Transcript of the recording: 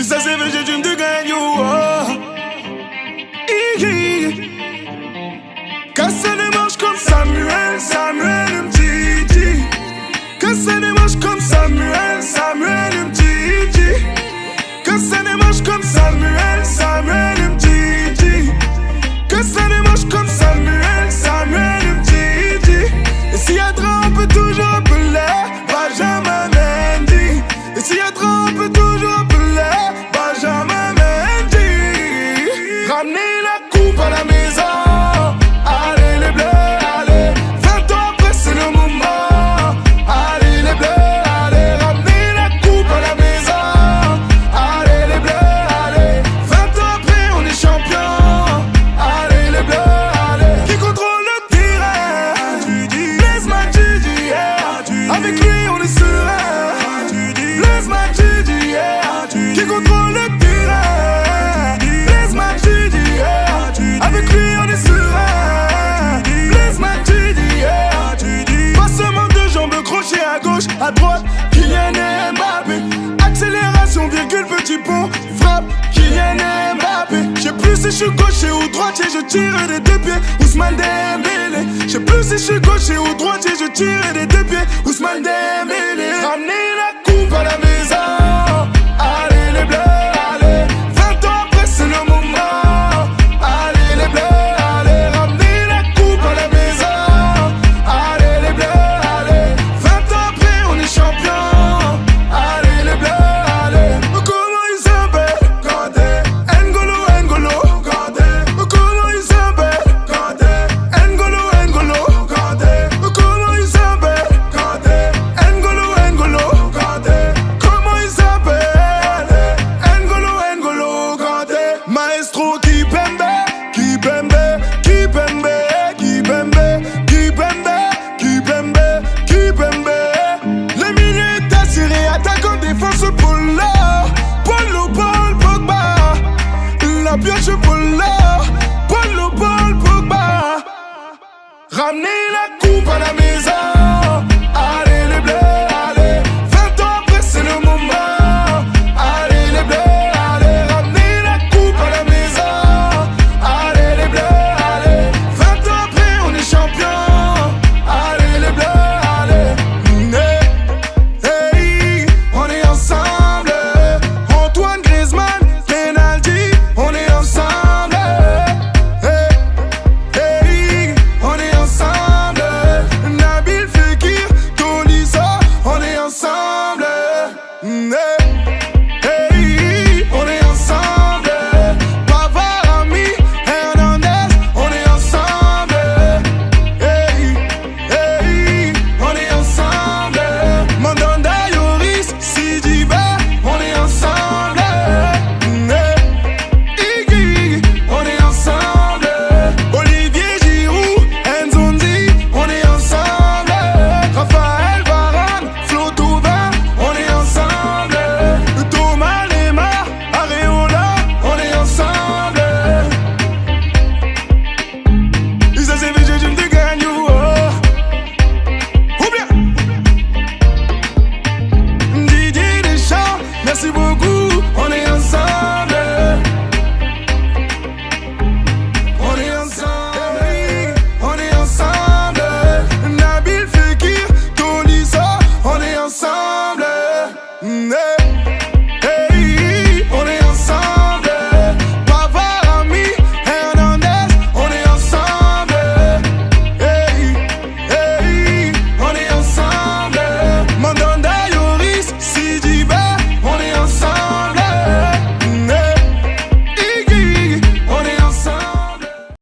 Ça c'est vrai, j'ai dû me gagner. Casse les manches comme Samuel, Samuel Mtiti. Casse les manches comme Samuel, Samuel Mtiti. Casse les manches comme Samuel, Samuel Mtiti. Casse les manches comme Samuel, Samuel Mtiti. Et s'il y a trop, on peut toujours appeler Benjamin Mendy. Et s'il y a trop, on peut toujours appeler Benjamin Mendy. Ramenez la coupe à la maison. Allez les bleus, allez. 20 ans après c'est le moment. Allez les bleus, allez. Ramenez la coupe à la maison. Allez les bleus, allez. 20 ans après on est champion. Allez les bleus, allez. Qui contrôle le terrain? Blaise Matuidi, yeah. Avec lui on est serein. Blaise Matuidi, yeah. Qui contrôle le terrain? Blaise Matuidi, yeah. Avec lui on est serein. Blaise Matuidi, yeah. Passement de jambes, crochet à gauche, à droite, Kylian Mbappé. Accélération, virgule, petit pont, frappe, Kylian Mbappé. Je sais plus si je suis gaucher ou droitier, je tire des deux pieds, Ousmane Dembélé. Je sais plus si je suis gaucher ou droitier, je tire des deux pieds, Ousmane Dembélé. Ramenez la coupe à la maison. Allez les bleus, allez. 20 ans après c'est le moment. Allez les bleus, allez. Ramenez la coupe à la maison. Allez les bleus, allez. 20 ans après on est champion. Allez les bleus, allez. Comment ils s'appellent? Kanté, N'Golo, N'Golo, Kanté. Comment ils s'appellent? Kanté, N'Golo, N'Golo, Kanté. Comment ils s'appellent? Kanté, N'Golo, N'Golo, Kanté. Comment ils s'appellent? N'Golo, N'Golo, Kanté. Maestro Kipembe, Kipembe, Kipembe, Kipembe, Kipembe, Kipembe, Kipembe. Les milieux est assuré, attaquant, défense, Polo, Polo, Paul, Pogba. La pioche, Polo, Polo, Paul, Pogba. Ramenez la coupe à la maison. Allez les bleus, allez. 20 ans après c'est le moment. Allez les bleus, allez. Ramenez la coupe à la maison. Allez les bleus, allez. 20 ans après on est champion. Allez les bleus, allez. Hey, on est ensemble. Antoine Griezmann, penalty, on est ensemble. Hey, on est ensemble. Nabil Fekir, Tolisso, on est ensemble. Hey, on est ensemble. Pavard, Ami, Hernandez, on est ensemble. Hey, on est ensemble. Mandanda, Yoris, Sidibé, on est ensemble. Iggy, on est ensemble. Olivier Giroud, Nzonzi, on est ensemble. Raphaël Varane, Flo Thauvin, on est ensemble. Thomas Lemar, Areola, on est ensemble. Ça c'est vrai, je me gagne. Ou bien Didier Deschamps, merci beaucoup.